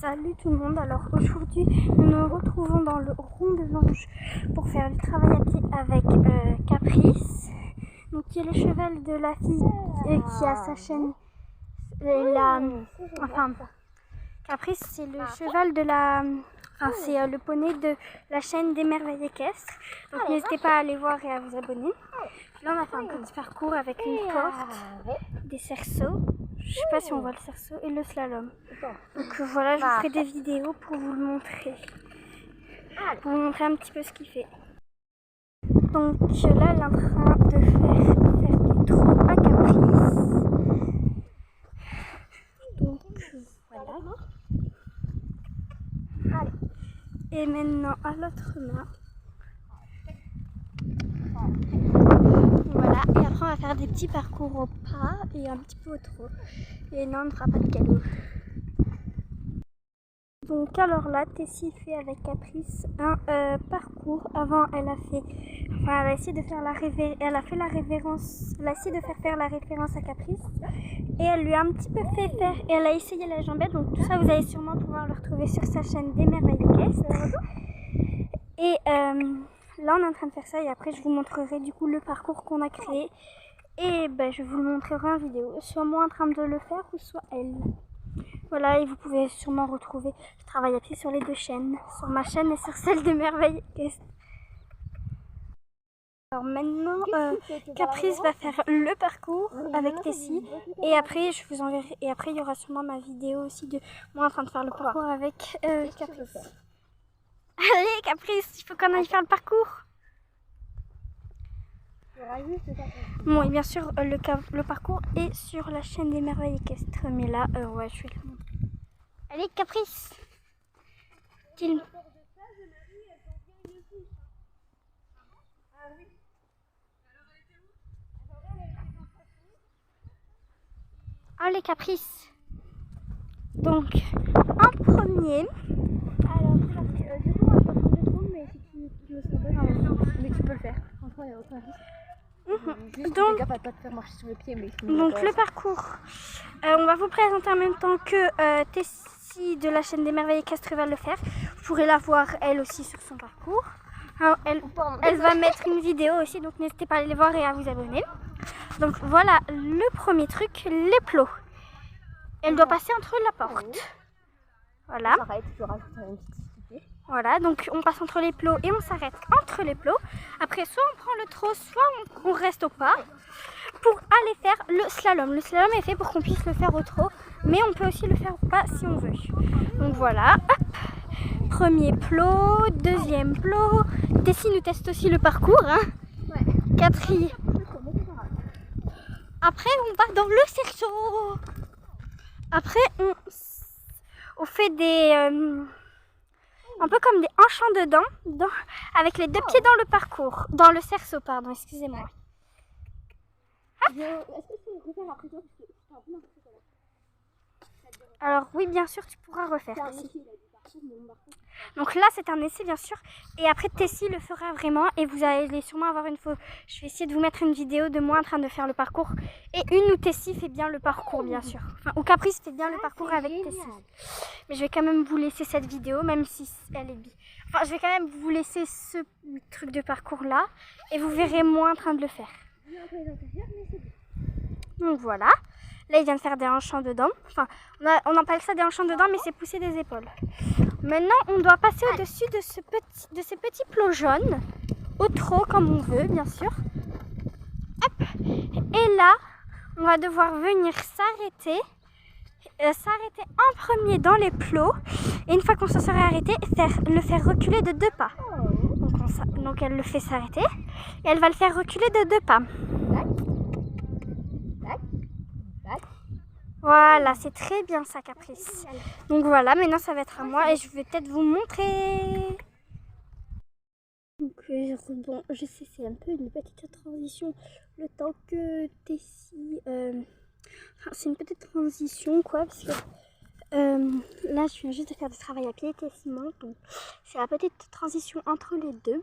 Salut tout le monde, alors aujourd'hui nous nous retrouvons dans le rond de l'ange pour faire le travail à pied avec Caprice, donc qui est le cheval de la fille qui a sa chaîne, Caprice c'est le cheval de la, c'est le poney de la chaîne des merveilles équestres, donc n'hésitez pas à aller voir et à vous abonner. Là on a fait un petit parcours avec une porte, des cerceaux. Je sais pas si on voit le cerceau et le slalom. Donc voilà, je vous ferai des vidéos pour vous le montrer. Pour vous montrer un petit peu ce qu'il fait. Donc là, elle est en train de faire des trous à Caprice. Donc voilà. Et maintenant à l'autre main. Voilà, et après on va faire des petits parcours au pas et un petit peu au trot. Et non, on ne fera pas de cadeau. Donc alors là, Tessie fait avec Caprice un parcours. Avant, elle a essayé de faire elle a fait la révérence, elle a essayé de faire la référence à Caprice. Et elle lui a un petit peu fait faire, et elle a essayé la jambette. Donc tout ça, vous allez sûrement pouvoir le retrouver sur sa chaîne des merveilles équestres. Et là, on est en train de faire ça et après, je vous montrerai du coup le parcours qu'on a créé. Et je vous le montrerai en vidéo, soit moi en train de le faire ou soit elle. Voilà, et vous pouvez sûrement retrouver le travail à pied sur les deux chaînes, sur ma chaîne et sur celle des merveilles équestres. Alors maintenant, Caprice va faire le parcours avec Tessie et après je vous enverrai, et après il y aura sûrement ma vidéo aussi de moi en train de faire le parcours avec Caprice. Allez Caprice, il faut qu'on aille faire le parcours. Bon, et bien sûr, le parcours est sur la chaîne des merveilles équestres. Mais là, ouais, je vais le montrer. Allez, Caprice. Allez, Caprice. Donc, en premier. Alors, c'est parti. Du coup, moi, je vais prendre le trou, mais si tu me sens pas, mais tu peux le faire. Franchement, il n'y a aucun risque. Juste Donc, fais gaffe à pas te faire marcher sur les pieds. Mais donc le parcours, on va vous présenter en même temps que Tessie de la chaîne des merveilles équestres va le faire. Vous pourrez la voir elle aussi sur son parcours. Alors, elle va mettre une vidéo aussi, donc n'hésitez pas à aller voir et à vous abonner. Donc voilà le premier truc, les plots. Elle doit passer entre la porte. Voilà. Voilà, donc on passe entre les plots et on s'arrête entre les plots. Après, soit on prend le trot, soit on reste au pas pour aller faire le slalom. Le slalom est fait pour qu'on puisse le faire au trot, mais on peut aussi le faire au pas si on veut. Donc voilà, hop. Premier plot, deuxième plot. Tessie nous teste aussi le parcours. Hein. Ouais. Quatrième. Après, on va dans le cerceau. Après, on fait des... un peu comme des enchants dedans, avec les deux pieds dans le parcours, dans le cerceau, pardon, excusez-moi. Alors oui, bien sûr, tu pourras refaire. Donc là, c'est un essai, bien sûr. Et après, Tessie le fera vraiment. Et vous allez sûrement avoir une photo. Je vais essayer de vous mettre une vidéo de moi en train de faire le parcours. Et une où Tessie fait bien le parcours, bien sûr. Enfin, où Caprice fait bien le parcours avec Tessie. Mais je vais quand même vous laisser cette vidéo, même si elle est Enfin, je vais quand même vous laisser ce truc de parcours là. Et vous verrez moi en train de le faire. Donc voilà. Là, il vient de faire des hanchants dedans. Enfin, on appelle ça des hanchants dedans, mais c'est pousser des épaules. Maintenant, on doit passer au-dessus de ces petits plots jaunes, au trot comme on veut, bien sûr. Hop. Et là, on va devoir venir s'arrêter en premier dans les plots. Et une fois qu'on se serait arrêté, le faire reculer de 2 pas. Donc elle le fait s'arrêter et elle va le faire reculer de 2 pas. Voilà, c'est très bien ça, Caprice. Donc voilà, maintenant ça va être à moi et je vais peut-être vous montrer. Donc bon, je sais, c'est un peu une petite transition. Le temps que Tessie... c'est une petite transition, quoi, parce que là, je viens juste de faire du travail à pied, Tessie monte. Donc c'est la petite transition entre les deux.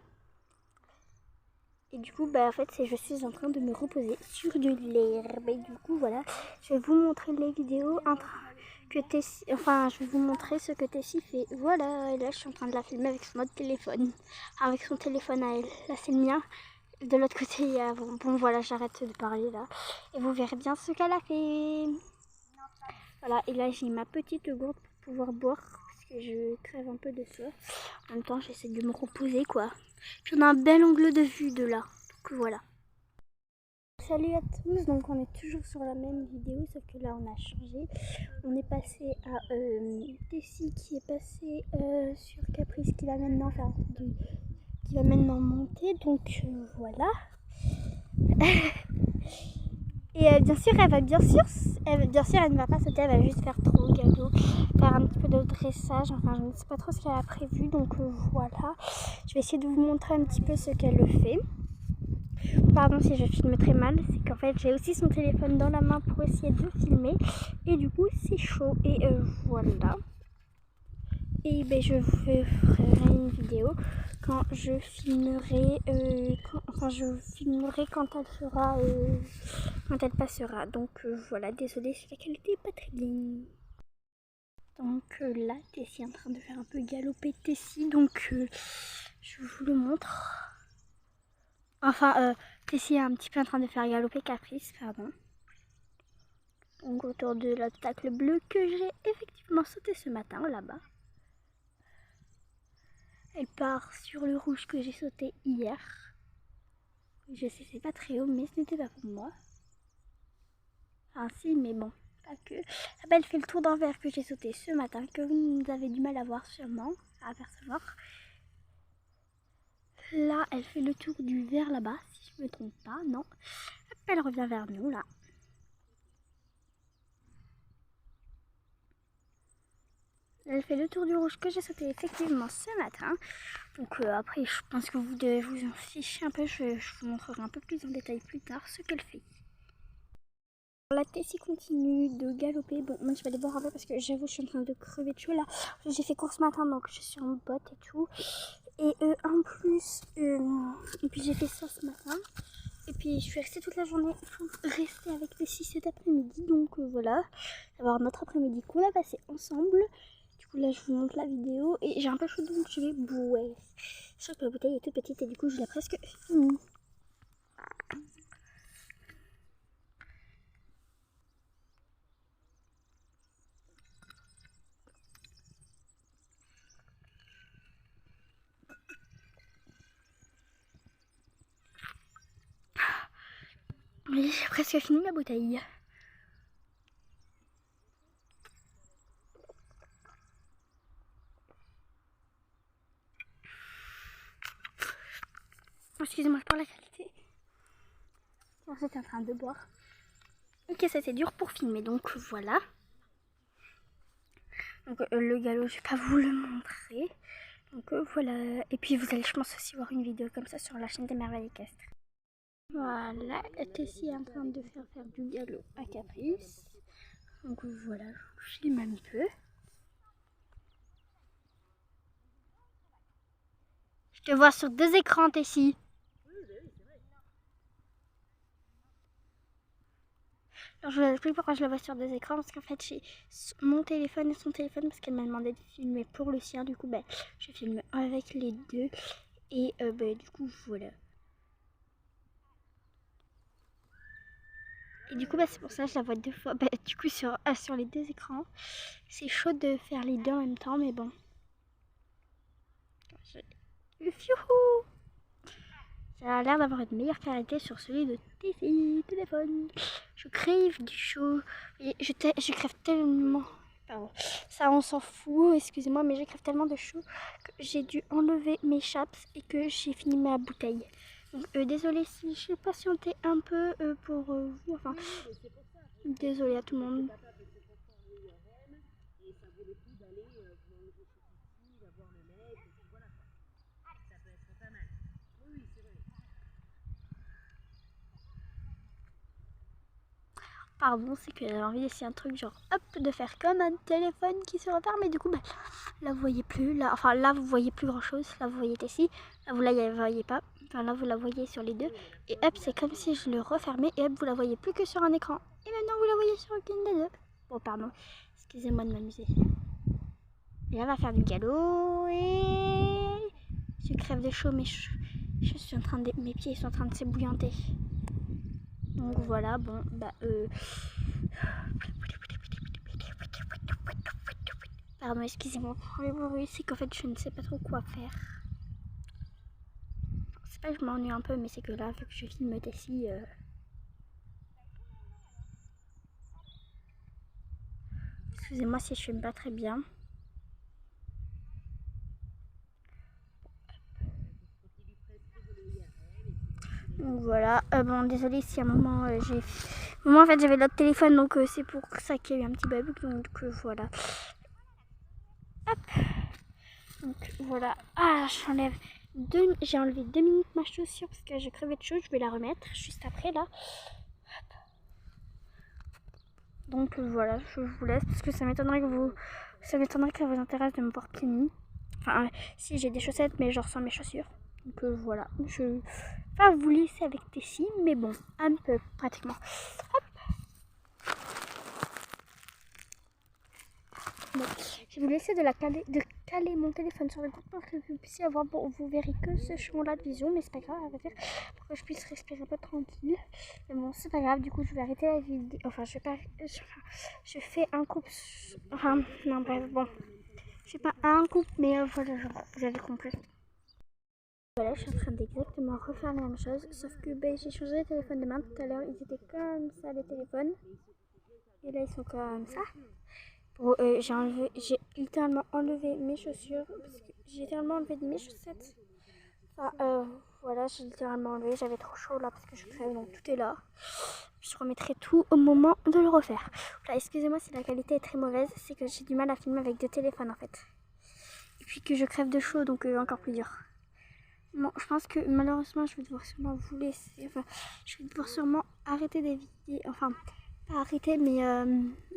Et du coup, en fait, je suis en train de me reposer sur de l'herbe. Et du coup, voilà, je vais vous montrer les vidéos que Tessie, enfin je vais vous montrer ce que Tessie fait. Voilà, et là je suis en train de la filmer avec son autre téléphone, avec son téléphone à elle. Là c'est le mien, de l'autre côté il y a, bon voilà, j'arrête de parler là, et vous verrez bien ce qu'elle a fait. Voilà, et là j'ai ma petite gourde pour pouvoir boire, parce que je crève un peu de soif. En même temps j'essaie de me reposer quoi. Puis on a un bel angle de vue de là, donc voilà. Salut à tous, donc on est toujours sur la même vidéo, sauf que là on a changé. On est passé à Tessie qui est passé sur Caprice qui va maintenant faire qui va maintenant monter, donc voilà. Et bien sûr elle ne va pas sauter, elle va juste faire trop au galop, faire un petit peu de dressage, enfin je ne sais pas trop ce qu'elle a prévu, donc voilà. Je vais essayer de vous montrer un petit peu ce qu'elle fait. Pardon si je filme très mal, c'est qu'en fait j'ai aussi son téléphone dans la main pour essayer de filmer et du coup c'est chaud et voilà. Et ben je vous ferai une vidéo quand je filmerai, quand elle sera, quand elle passera. Donc voilà, désolée si la qualité n'est pas très bien. Donc là Tessie est en train de faire un peu galoper Tessie, donc je vous le montre. Enfin, Tessie est un petit peu en train de faire galoper Caprice, pardon. Donc autour de l'obstacle bleu que j'ai effectivement sauté ce matin, là-bas. Elle part sur le rouge que j'ai sauté hier. Je sais, c'est pas très haut, mais ce n'était pas pour moi. Enfin si, mais bon, pas que. Elle fait le tour d'un verre que j'ai sauté ce matin, que vous avez du mal à voir sûrement, à apercevoir. Là, elle fait le tour du verre là-bas, si je me trompe pas, non. Elle revient vers nous, là. Elle fait le tour du rouge que j'ai sauté effectivement ce matin. Donc après, je pense que vous devez vous en ficher un peu. Je vous montrerai un peu plus en détail plus tard ce qu'elle fait. La Tessie continue de galoper. Bon, moi je vais aller boire un peu parce que j'avoue, je suis en train de crever de chaud là. J'ai fait course ce matin, donc je suis en botte et tout. Et en plus, et puis j'ai fait ça ce matin. Et puis je suis restée toute la journée pour rester avec Tessie cet après-midi. Donc voilà, ça va avoir notre après-midi qu'on a passé ensemble. Du coup là je vous montre la vidéo et j'ai un peu chaud donc je vais boire. Je sais que la bouteille est toute petite et du coup je l'ai presque finie. Oui, j'ai presque fini la bouteille. Excusez-moi pour la qualité. J'étais en train de boire. Ok, ça c'est dur pour filmer, donc voilà. Donc le galop, je vais pas vous le montrer. Donc voilà. Et puis vous allez, je pense, aussi voir une vidéo comme ça sur la chaîne des merveilles équestres. Voilà, Tessie est en train de faire du galop à Caprice. Donc voilà, je vous filme un peu. Je te vois sur 2 écrans, Tessie. Alors je vous explique pourquoi je la vois sur 2 écrans, parce qu'en fait j'ai mon téléphone et son téléphone, parce qu'elle m'a demandé de filmer pour le sien, du coup je filme avec les deux, et du coup voilà. Et du coup c'est pour ça que je la vois 2 fois, du coup sur les 2 écrans. C'est chaud de faire les deux en même temps, mais bon. Youhou! Ça a l'air d'avoir une meilleure qualité sur celui de Tessie téléphone. Je crève du chaud. Je crève tellement. Pardon. Ça on s'en fout, excusez-moi, mais je crève tellement de chaud que j'ai dû enlever mes chaps et que j'ai fini ma bouteille. Donc désolée si j'ai patienté un peu pour vous. Enfin, désolée à tout le monde. Pardon, c'est que j'avais envie d'essayer un truc genre hop, de faire comme un téléphone qui se referme, mais du coup là vous voyez plus, là vous voyez plus grand chose, là vous voyez Tessie, là vous la voyez pas, enfin là vous la voyez sur les deux, et hop c'est comme si je le refermais, et hop vous la voyez plus que sur un écran, et maintenant vous la voyez sur aucune des deux. Bon pardon, Excusez-moi de m'amuser. Et là, on va faire du galop et je crève de chaud, mais je suis en train de, mes pieds sont en train de s'ébouillanter. Donc voilà, bon, bah pardon, excusez-moi pour le bruit, c'est qu'en fait je ne sais pas trop quoi faire. C'est pas que je m'ennuie un peu, mais c'est que là, vu que je filme Tessie, excusez-moi si je filme pas très bien. Donc voilà, bon désolé si à un moment en fait j'avais l'autre téléphone, donc c'est pour ça qu'il y a eu un petit bug, donc voilà. Hop. Donc voilà, j'ai enlevé 2 minutes ma chaussure parce que je crevais de chaud, je vais la remettre juste après là. Hop. Donc voilà, je vous laisse parce que ça m'étonnerait que ça vous intéresse de me voir pieds nus. Enfin, si j'ai des chaussettes, mais genre sans mes chaussures. Donc voilà, je vais pas vous laisser avec Tessie, mais bon, un peu pratiquement. Hop. Bon, je vais vous laisser de caler mon téléphone sur le compte pour que vous puissiez avoir, bon, vous verrez que ce champ-là de vision, mais c'est pas grave, à vrai dire, pour que je puisse respirer un peu tranquille. Mais bon, c'est pas grave, du coup, je vais arrêter la vidéo. Enfin, je fais un couple. Enfin, non, bref, bon. Je fais pas un couple, mais voilà, genre, vous avez compris. Voilà, je suis en train d'exactement refaire la même chose, sauf que ben, j'ai changé de téléphone de main. Tout à l'heure, ils étaient comme ça, les téléphones. Et là, ils sont comme ça. Bon, j'ai littéralement enlevé mes chaussures, parce que j'ai littéralement enlevé mes chaussettes. Enfin, voilà, j'ai littéralement enlevé, j'avais trop chaud là, parce que je crève, donc tout est là. Je remettrai tout au moment de le refaire. Voilà, excusez-moi si la qualité est très mauvaise, c'est que j'ai du mal à filmer avec 2 téléphones en fait. Et puis que je crève de chaud, donc encore plus dur. Bon, je pense que malheureusement, je vais devoir sûrement vous laisser. Enfin, je vais devoir sûrement arrêter des vidéos. Enfin, pas arrêter, mais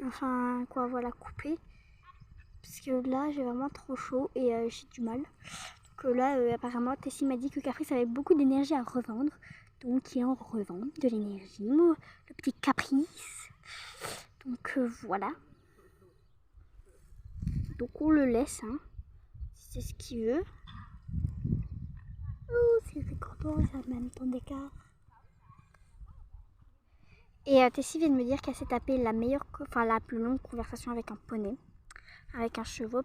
enfin, quoi, voilà, couper. Parce que là, j'ai vraiment trop chaud et j'ai du mal. Donc là, apparemment, Tessie m'a dit que Caprice avait beaucoup d'énergie à revendre. Donc, il en revend de l'énergie. Le petit Caprice. Donc, voilà. Donc, on le laisse, hein. Si c'est ce qu'il veut. Oh, c'est content, ça a même temps d'écart. Et Tessie vient de me dire qu'elle s'est tapée la plus longue conversation avec un poney. Avec un cheval,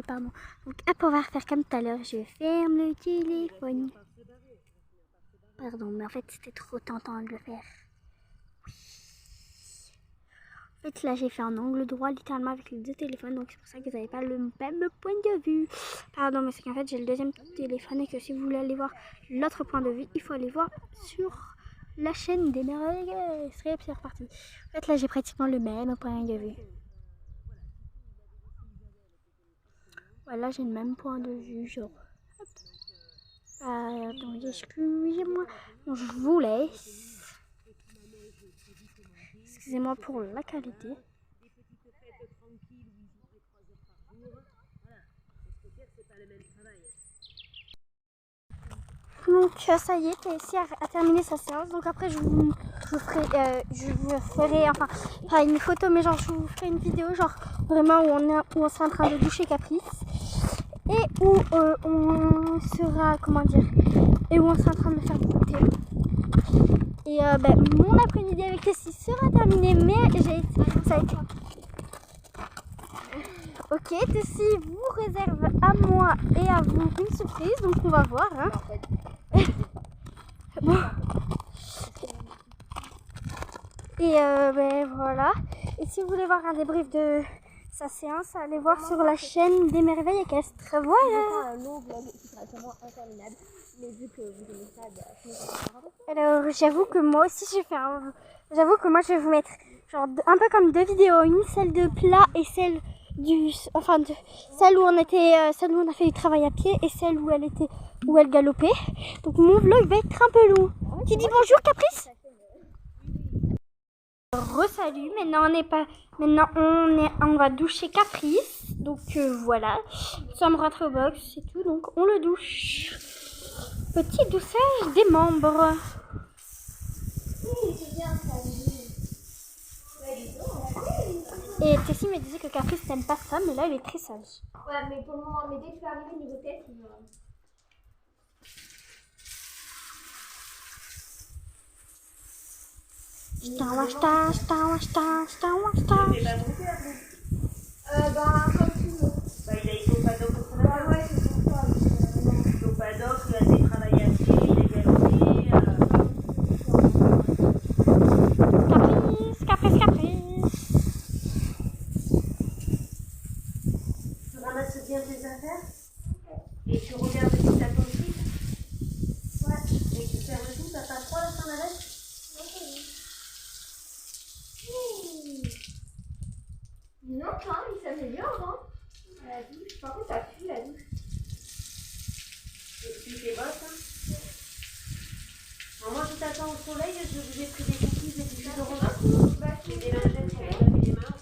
pardon. Donc hop, on va refaire comme tout à l'heure. Je ferme le téléphone. Pardon, mais en fait c'était trop tentant de le faire. Oui. En fait là j'ai fait un angle droit littéralement avec les 2 téléphones. Donc c'est pour ça que vous n'avez pas le même point de vue. Pardon, mais c'est qu'en fait j'ai le 2e téléphone. Et que si vous voulez aller voir l'autre point de vue, il faut aller voir sur la chaîne des merveilles. C'est reparti. En fait là j'ai pratiquement le même point de vue. Voilà, j'ai le même point de vue, genre. Hop. Attendez, excusez-moi. Donc, je vous laisse. Excusez-moi pour la qualité. Donc ça y est, Tessie a terminé sa séance. Donc après je vous ferai enfin pas une photo, mais genre je vous ferai une vidéo genre vraiment où on sera en train de doucher Caprice et où on sera et où on sera en train de faire goûter. Et mon après-midi avec Tessie sera terminé, mais ça a été. Ok, Tessie vous réserve à moi et à vous une surprise, donc on va voir. Hein. Bon. Et voilà. Et si vous voulez voir un débrief de sa séance, allez voir sur la chaîne des merveilles équestres. Voilà. Un long vlog qui sera sûrement interminable. Mais vu que vous aimez ça, alors j'avoue que moi aussi j'avoue que moi je vais vous mettre genre un peu comme 2 vidéos, une celle de plat et celle celle où on a fait du travail à pied et celle où elle galopait. Donc mon vlog va être un peu long. Tu dis bonjour Caprice? Re-salut, maintenant on va doucher Caprice. Donc voilà, nous sommes rentrés au box, c'est tout, donc on le douche. Petit douchage des membres. Et Tessie me disait que Caprice n'aime pas ça, mais là, il est très sage. Ouais, mais pour le moment, mais dès que tu vas arriver niveau tête, il va... comme tu veux. Bah, il a été au paddock au Canada. Ouais, c'est pour ça. Il est au paddock, il a été travaillé à pied, il est galopé. Caprice. Tu ramasses bien tes affaires et tu regardes si t'as ton fils. Ouais. Et tu fermes tout, t'as pas froid la fin de la veste? Non, quand il s'améliore, hein. La douche. Par contre, ça pue la douche. Et tu fais bosse, hein. Alors moi, je t'attends au soleil, je vous ai pris des cookies et du jus d'orange. Et des lingettes pour laver les mains.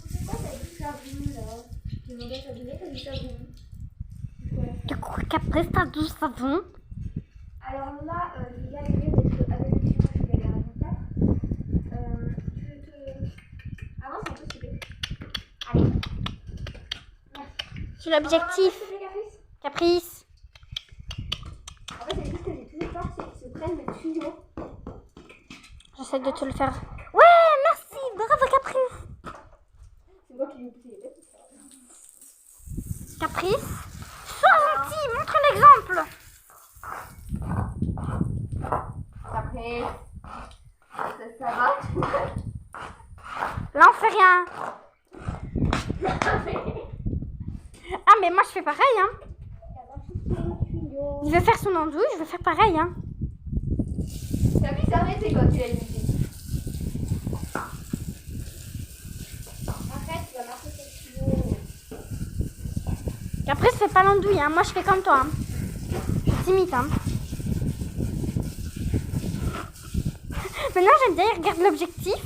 C'est quoi ta douche à vous, là? Je me laisse abonner ta douche à vous. Du coup, Caprice, t'as 12 savons. Alors là, je vais arriver parce qu'avec le chien, je vais aller à la table. Avance un peu, s'il te plaît. Allez. C'est l'objectif. Caprice. En fait, c'est juste que j'ai toujours peur que se prenne le tuyau. J'essaie de te le faire. Ouais, merci. Bravo, Caprice. C'est moi qui lui ai poussé les bêtes. Caprice. Sois gentil, montre l'exemple. Après, ça va. Là, on fait rien. Ah, mais moi, je fais pareil, hein. Il veut faire son andouille, je vais faire pareil, hein. T'as vu s'arrêter quand il a dit. Arrête, tu vas marcher sur le tuyau. Caprice, fais pas l'andouille, hein. Moi, je fais comme toi, hein. Je t'imite, hein. Maintenant, j'aime bien, il regarde l'objectif.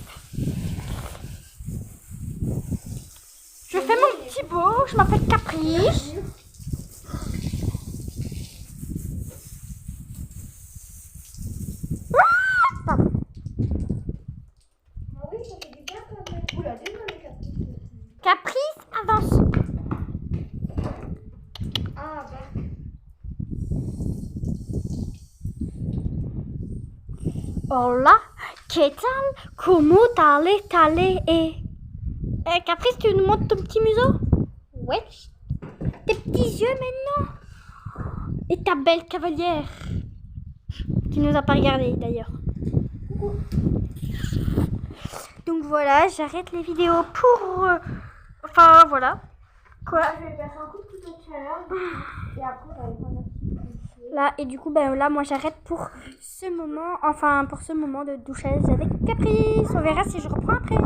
Je fais mon petit beau, je m'appelle Caprice. Pardon. Ah oui, ça fait du bien quand même. Oula, désolé, Caprice. Caprice, avance. Ah, bah. Hola, ¿qué tal? ¿Cómo t'allais? Caprice, tu nous montres ton petit museau? Ouais. Tes petits yeux maintenant. Et ta belle cavalière. Qui nous a pas regardé d'ailleurs. Donc voilà, j'arrête les vidéos pour... Enfin voilà. Quoi? Je vais faire un coup de couteau de chaleur. Et après, on va prendre un petit peu. Là, et du coup, ben là, moi j'arrête pour ce moment. Enfin, pour ce moment de douchage avec Caprice. On verra si je reprends après.